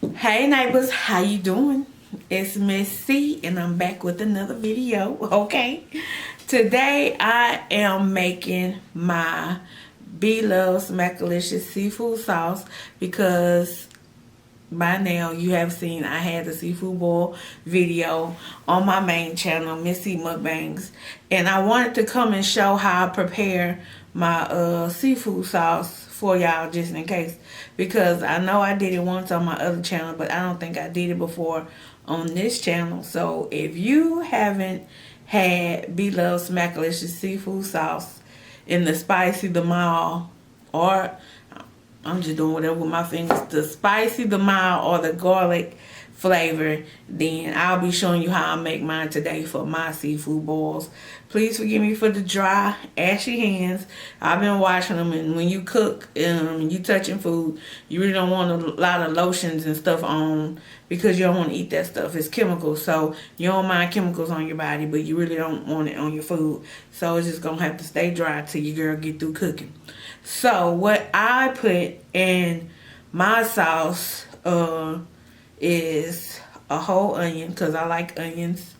Hey neighbors, how you doing? It's Miss C and I'm back with another video, okay? Today I am making my B-Loves Macalicious seafood sauce because by now you have seen I had the seafood boil video on my main channel, Miss C Mukbangs, and I wanted to come and show how I prepare my seafood sauce for y'all just in case, because I know I did it once on my other channel, but I don't think I did it before on this channel. So if you haven't had B-Loves Macalicious seafood sauce in the spicy, the mild, or I'm just doing whatever with my fingers, the spicy, the mild, or the garlic flavor, then I'll be showing you how I make mine today for my seafood boils. Please forgive me for the dry, ashy hands. I've been washing them, and when you cook and you touching food, you really don't want a lot of lotions and stuff on because you don't want to eat that stuff. It's chemicals, so you don't mind chemicals on your body, but you really don't want it on your food. So it's just going to have to stay dry till your girl get through cooking. So what I put in my sauce is a whole onion because I like onions.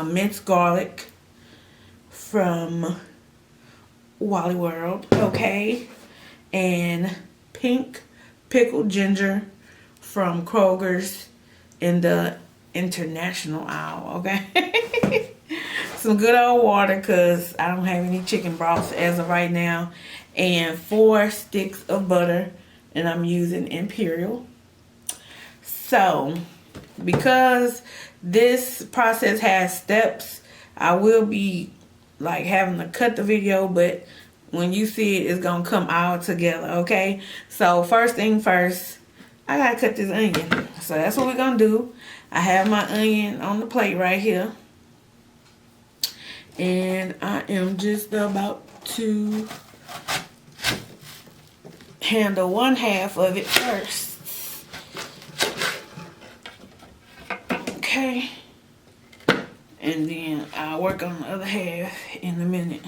Minced garlic from Wally World, okay, and pink pickled ginger from Kroger's in the international aisle, okay. Some good old water because I don't have any chicken broth as of right now, and 4 sticks of butter, and I'm using Imperial. So because this process has steps, I will be like having to cut the video, but when you see it, it's gonna come all together, okay? So first thing first, I gotta cut this onion. So that's what we're gonna do. I have my onion on the plate right here, and I am just about to handle 1/2 of it first. Okay, and then I'll work on the other half in a minute.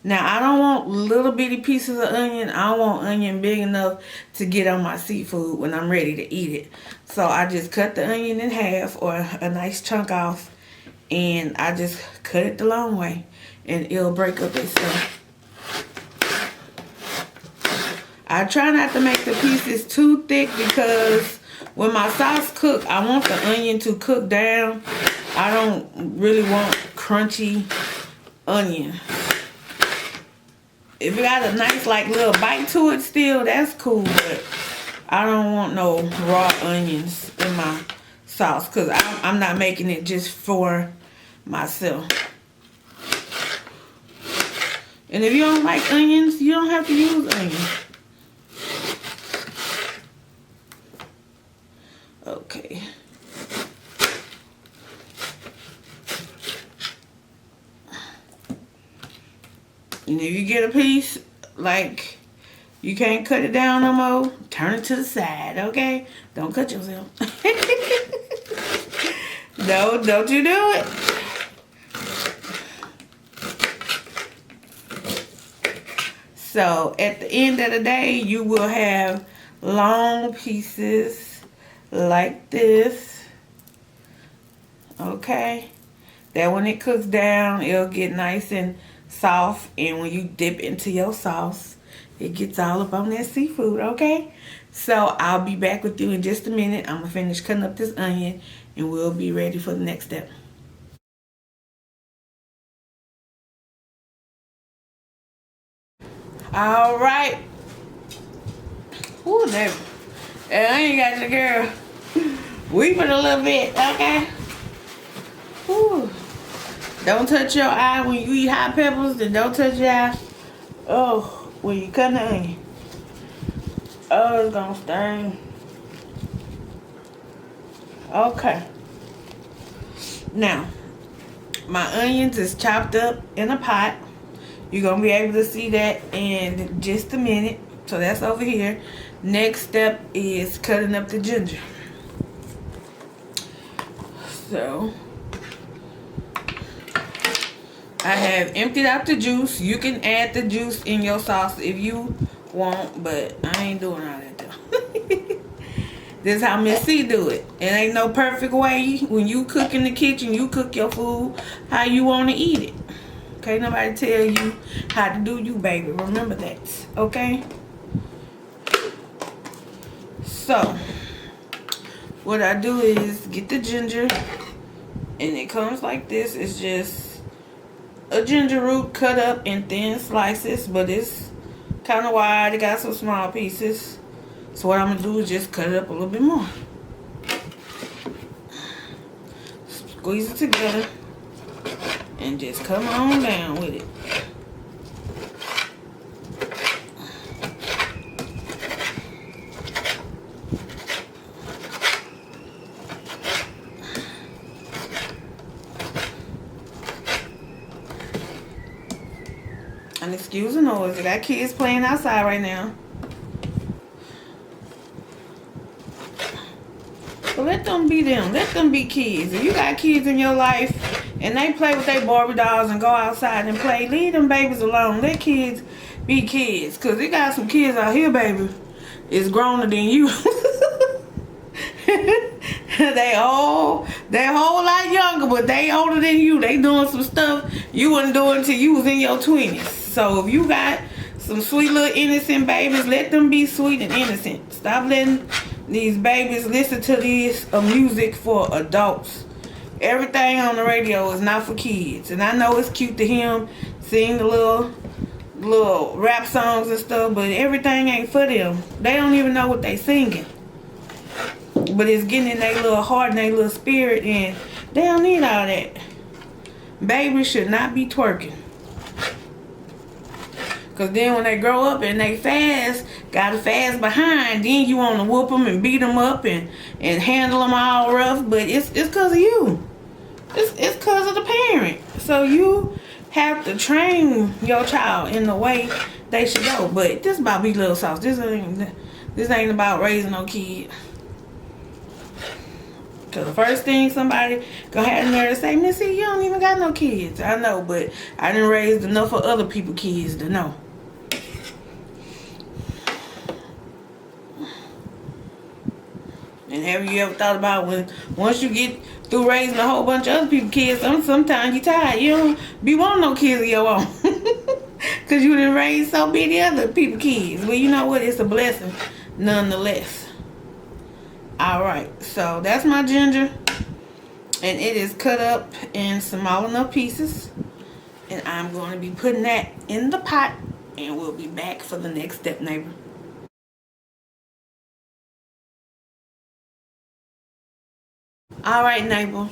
Now I don't want little bitty pieces of onion. I want onion big enough to get on my seafood when I'm ready to eat it. So I just cut the onion in half, or a nice chunk off, and I just cut it the long way, and it'll break up itself. I try not to make the pieces too thick because when my sauce cook, I want the onion to cook down. I don't really want crunchy onion. If it got a nice like little bite to it still, that's cool, but I don't want no raw onions in my sauce because I'm not making it just for myself. And if you don't like onions, you don't have to use onions. Okay. And if you get a piece, like, you can't cut it down no more, turn it to the side, okay? Don't cut yourself. No, don't you do it. So, at the end of the day, you will have long pieces like this, okay? That when it cooks down, it'll get nice and soft, and when you dip into your sauce, it gets all up on that seafood, okay? So I'll be back with you in just a minute. I'm gonna finish cutting up this onion, and we'll be ready for the next step. All right. Ooh, that onion got your girl weeping a little bit, okay? Ooh. Don't touch your eye when you eat hot peppers, and don't touch your eye. Oh, when you cut the onion. Oh, it's gonna stain. Okay. Now, my onions is chopped up in a pot. You're gonna be able to see that in just a minute. So that's over here. Next step is cutting up the ginger. So I have emptied out the juice. You can add the juice in your sauce if you want, but I ain't doing all that though. This is how Miss C do it. It ain't no perfect way. When you cook in the kitchen, you cook your food how you want to eat it. Okay, nobody tell you how to do you, baby. Remember that, okay? So, what I do is get the ginger, and it comes like this. It's just a ginger root cut up in thin slices, but it's kind of wide. It got some small pieces. So what I'm going to do is just cut it up a little bit more. Squeeze it together and just come on down with it. And excuse the noise, I got kids playing outside right now. So let them be them. Let them be kids. If you got kids in your life and they play with their Barbie dolls and go outside and play, leave them babies alone. Let kids be kids. Because they got some kids out here, baby, is growner than you. They whole lot younger, but they older than you. They doing some stuff you wasn't doing until you was in your 20s. So if you got some sweet little innocent babies, let them be sweet and innocent. Stop letting these babies listen to this music for adults. Everything on the radio is not for kids. And I know it's cute to him sing the little rap songs and stuff, but everything ain't for them. They don't even know what they singing. But it's getting in their little heart and their little spirit, and they don't need all that. Babies should not be twerking. Because then when they grow up and they got to fast behind, then you want to whoop them and beat them up and handle them all rough. But it's because of you. It's because of the parent. So you have to train your child in the way they should go. But this about be little sauce. This ain't about raising no kid. Because the first thing somebody gonna have in there to say, Missy, you don't even got no kids. I know, but I done raised enough of other people's kids to know. And have you ever thought about once you get through raising a whole bunch of other people's kids, sometimes you tired. You don't be wanting no kids of your own. Because you done raised so many other people's kids. Well, you know what? It's a blessing nonetheless. Alright, so that's my ginger. And it is cut up in small enough pieces. And I'm going to be putting that in the pot. And we'll be back for the next step, neighbor. Alright, neighbor.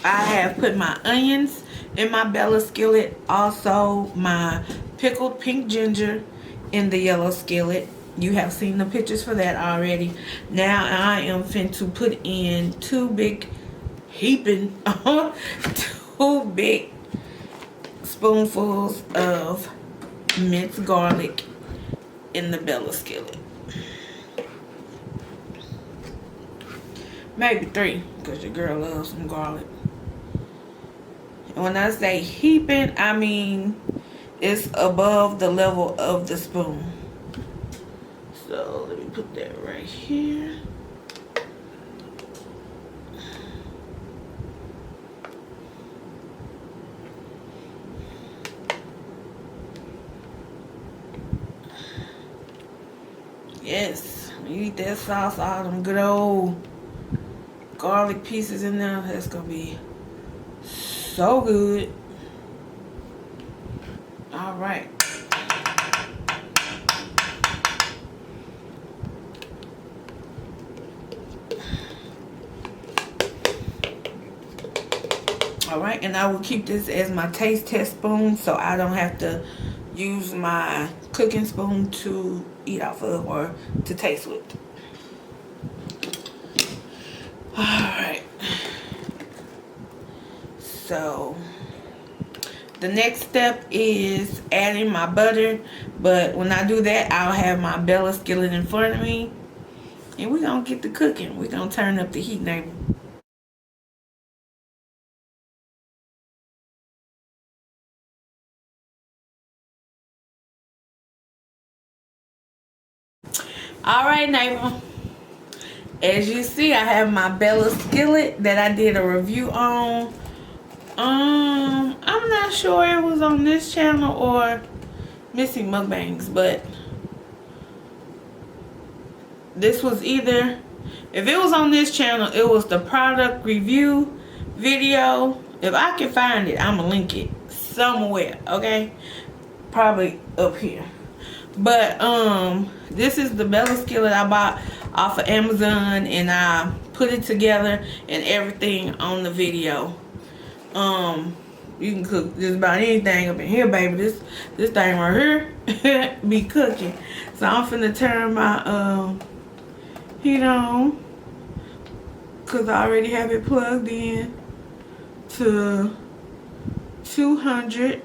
I have put my onions in my Bella skillet. Also, my pickled pink ginger in the yellow skillet. You have seen the pictures for that already. Now I am fin to put in two big spoonfuls of minced garlic in the Bella skillet. Maybe 3, because your girl loves some garlic. And when I say heaping, I mean it's above the level of the spoon. So let me put that right here. Yes, you eat that sauce, all them good old garlic pieces in there. That's gonna be so good. All right. Alright, and I will keep this as my taste test spoon so I don't have to use my cooking spoon to eat off of or to taste with. Alright. So, the next step is adding my butter. But when I do that, I'll have my Bella skillet in front of me. And we're going to get to cooking. We're going to turn up the heat, neighbor. Alright, neighbor. As you see, I have my Bella skillet that I did a review on. I'm not sure it was on this channel or Missing Mukbangs, but this was either, if it was on this channel, it was the product review video. If I can find it, I'm gonna link it somewhere, okay? Probably up here. But this is the Bella skillet I bought off of Amazon, and I put it together and everything on the video. You can cook just about anything up in here, baby. This thing right here be cooking. So I'm finna turn my heat on, cause I already have it plugged in to 200.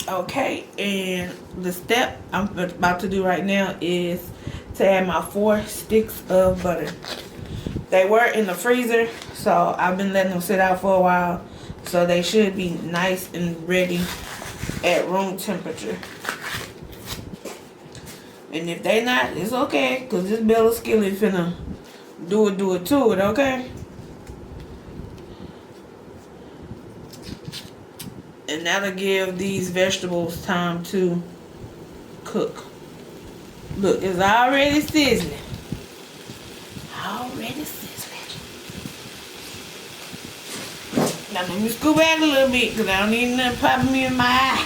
Okay, and the step I'm about to do right now is to add my 4 sticks of butter. They were in the freezer, so I've been letting them sit out for a while, so they should be nice and ready at room temperature. And if they not, it's okay, because this Bella skillet finna do it to it, okay? And that'll give these vegetables time to cook. Look, it's already sizzling. Already sizzling. Now let me scoop back a little bit, because I don't need nothing popping me in my eye.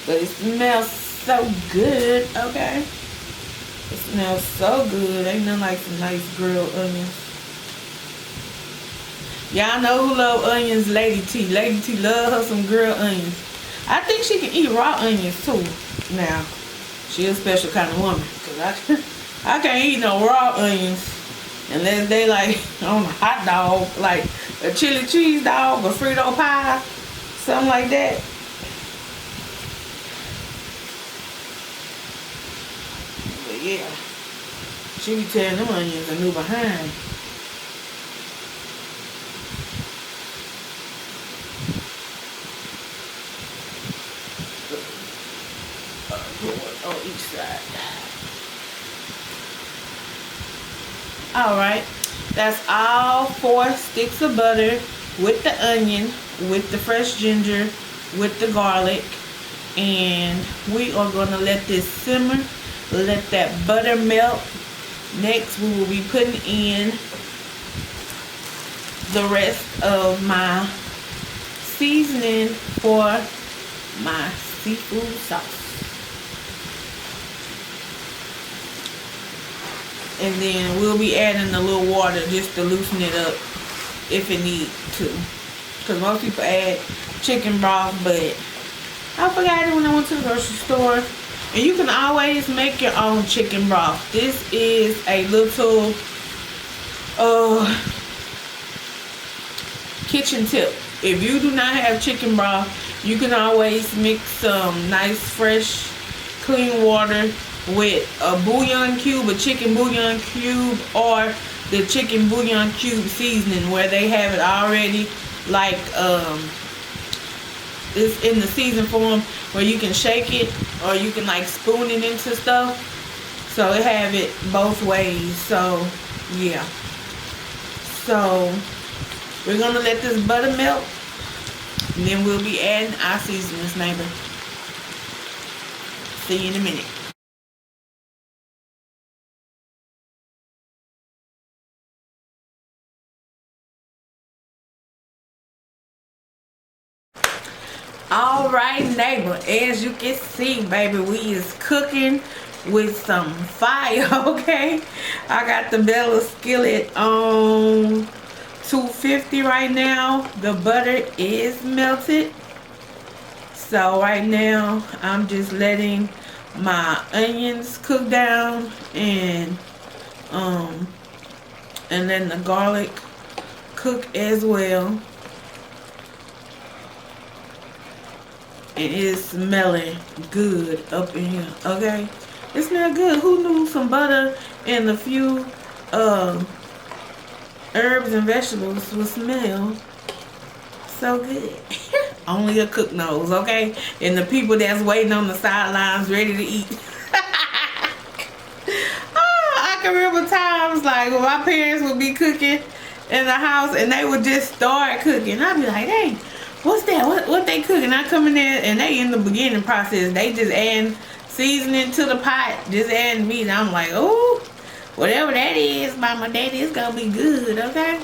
But it smells so good, okay? It smells so good. Ain't nothing like some nice grilled onions. Y'all know who love onions? Lady T. Lady T love her some grilled onions. I think she can eat raw onions too. Now, she a special kind of woman, because I can't eat no raw onions unless they like on a hot dog, like a chili cheese dog or Frito pie, something like that. But yeah, she be tearing them onions a new behind. On each side. Alright, that's all 4 sticks of butter with the onion, with the fresh ginger, with the garlic, and we are going to let this simmer, let that butter melt. Next we will be putting in the rest of my seasoning for my seafood sauce. And then we'll be adding a little water just to loosen it up if it needs to. Because most people add chicken broth, but I forgot it when I went to the grocery store. And you can always make your own chicken broth. This is a little kitchen tip. If you do not have chicken broth, you can always mix some nice fresh clean water with a bouillon cube, a chicken bouillon cube, or the chicken bouillon cube seasoning, where they have it already like it's in the season form, where you can shake it or you can like spoon it into stuff. So it have it both ways. So yeah, so we're gonna let this butter melt, and then we'll be adding our seasonings, neighbor. See you in a minute. Alright, neighbor, as you can see, baby, we is cooking with some fire, okay? I got the Bella skillet on 250 right now. The butter is melted. So right now, I'm just letting my onions cook down, and then the garlic cook as well. And it is smelling good up in here, okay? It smells good. Who knew some butter and a few herbs and vegetables would smell so good? Only a cook knows, okay? And the people that's waiting on the sidelines ready to eat. Oh, I can remember times like when my parents would be cooking in the house and they would just start cooking. I'd be like, hey, what's that? What they cooking? I come in there and they in the beginning process. They just add seasoning to the pot, just adding meat. And I'm like, oh, whatever that is, mama, daddy, it's gonna be good, okay?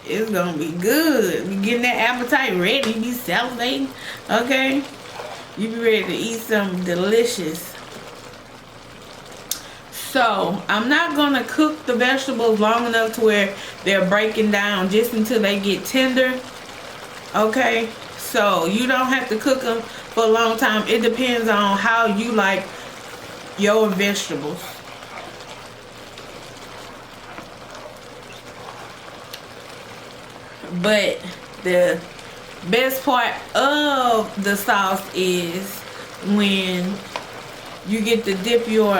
It's gonna be good. You getting that appetite ready. You be salivating, okay? You be ready to eat something delicious. So, I'm not gonna cook the vegetables long enough to where they're breaking down just until they get tender, okay? So, you don't have to cook them for a long time. It depends on how you like your vegetables. But the best part of the sauce is when you get to dip your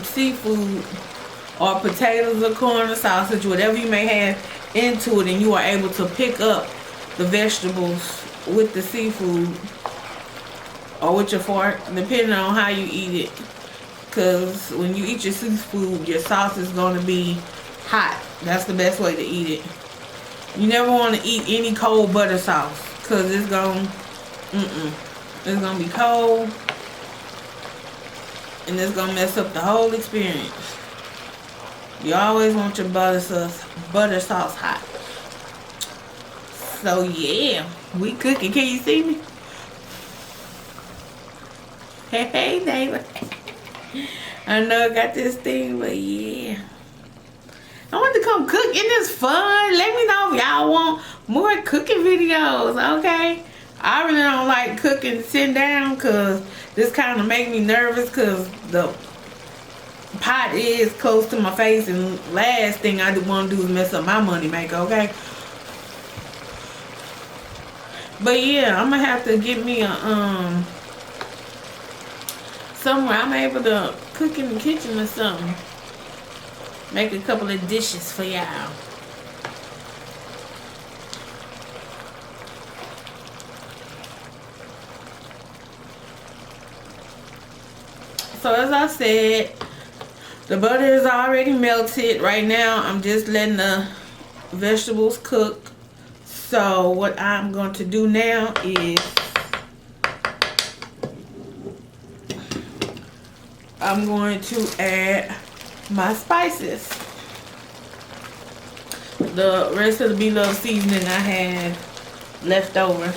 seafood or potatoes or corn or sausage, whatever you may have, into it, and you are able to pick up the vegetables with the seafood or with your fork, depending on how you eat it. Because when you eat your seafood, your sauce is going to be hot. That's the best way to eat it. You never want to eat any cold butter sauce, because it's going to be cold, and it's going to mess up the whole experience. You always want your butter sauce hot. So yeah, we cooking. Can you see me? Hey, neighbor. I know I got this thing, but yeah. I want to come cook. Isn't this fun? Let me know if y'all want more cooking videos, okay? I really don't like cooking sitting down because this kind of make me nervous because the pot is close to my face, and last thing I want to do is mess up my money maker, okay? But yeah, I'm gonna have to get me a somewhere I'm able to cook in the kitchen or something. Make a couple of dishes for y'all. So as I said, the butter is already melted. Right now, I'm just letting the vegetables cook. So what I'm going to do now is I'm going to add my spices. The rest of the beloved seasoning I had left over.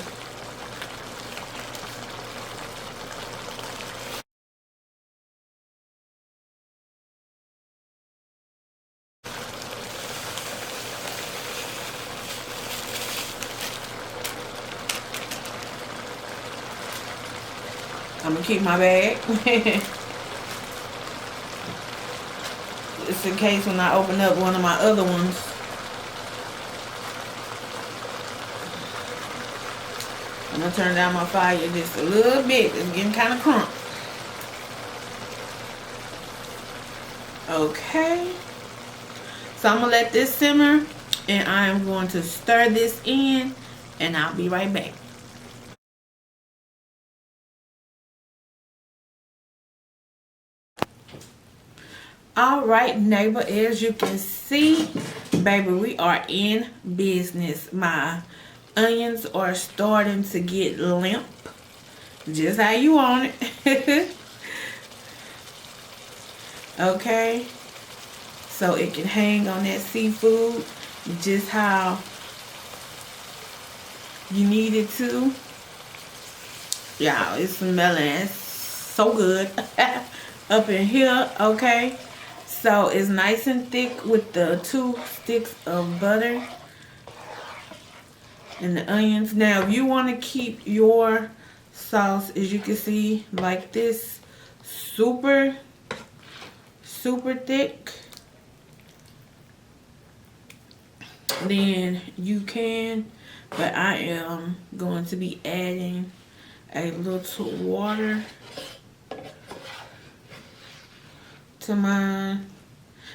I'm gonna keep my bag. Just in case when I open up one of my other ones. I'm gonna turn down my fire just a little bit. It's getting kind of crump. Okay. So I'm gonna let this simmer, and I am going to stir this in, and I'll be right back. All right, neighbor, as you can see, baby, we are in business. My onions are starting to get limp, just how you want it. Okay, so it can hang on that seafood just how you need it to. Y'all, it's smelling so good up in here. Okay, so it's nice and thick with the 2 sticks of butter and the onions. Now, if you want to keep your sauce, as you can see, like this, super thick, then you can. But I am going to be adding a little water to mine,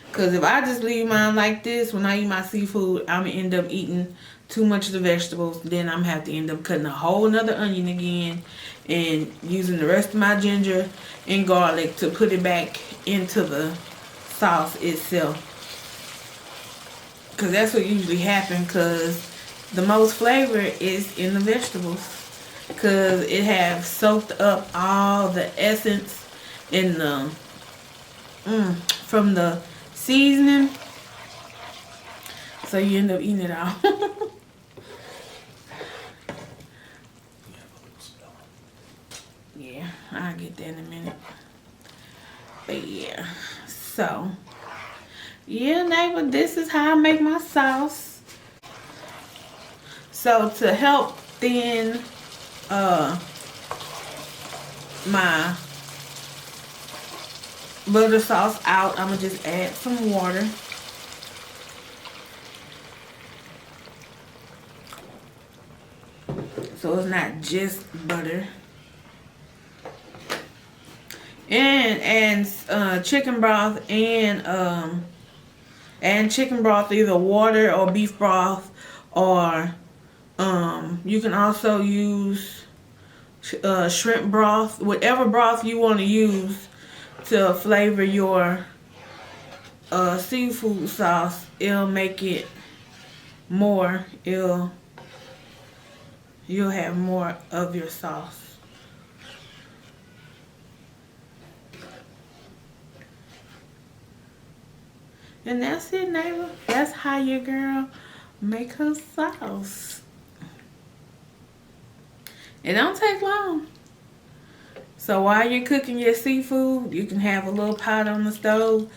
because if I just leave mine like this, when I eat my seafood, I'm gonna end up eating too much of the vegetables, then I'm have to end up cutting a whole nother onion again and using the rest of my ginger and garlic to put it back into the sauce itself. Because that's what usually happens, because the most flavor is in the vegetables, because it has soaked up all the essence in the from the seasoning, so you end up eating it all. Yeah, I'll get that in a minute. But yeah, so yeah, neighbor, this is how I make my sauce. So to help thin my butter sauce out, I'm gonna just add some water. So it's not just butter. And chicken broth and chicken broth, either water or beef broth, or you can also use shrimp broth, whatever broth you want to use to flavor your seafood sauce. It'll make it more, you'll have more of your sauce. And that's it, neighbor. That's how your girl make her sauce. It don't take long. So while you're cooking your seafood, you can have a little pot on the stove.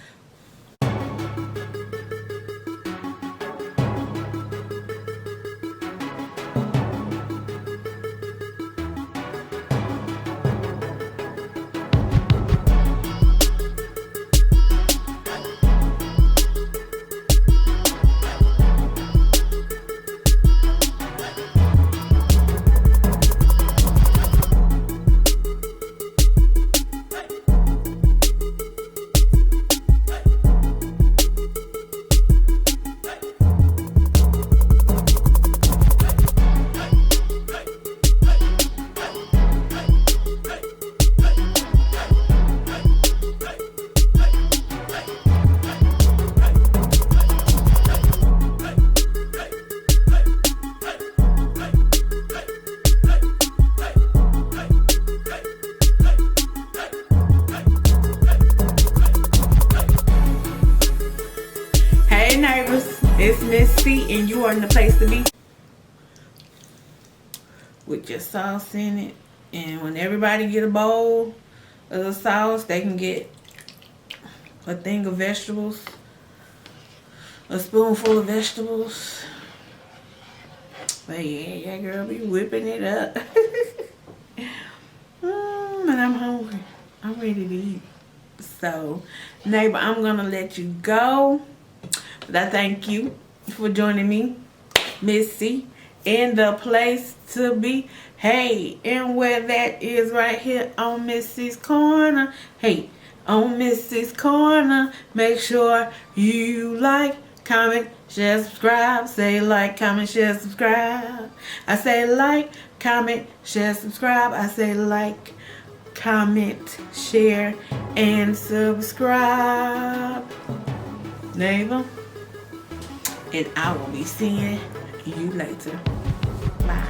It's Miss C, and you are in the place to be. With your sauce in it. And when everybody get a bowl of the sauce, they can get a thing of vegetables. A spoonful of vegetables. But yeah, girl be whipping it up. And I'm hungry. I'm ready to eat. So, neighbor, I'm going to let you go. But I thank you for joining me, Miss C, in the place to be. Hey, and where that is right here on Miss's Corner. Hey, on Miss's Corner, make sure you like, comment, share, subscribe. Say like, comment, share, subscribe. I say like, comment, share, subscribe. I say like, comment, share, and subscribe. Neighbor. And I will be seeing you later. Bye.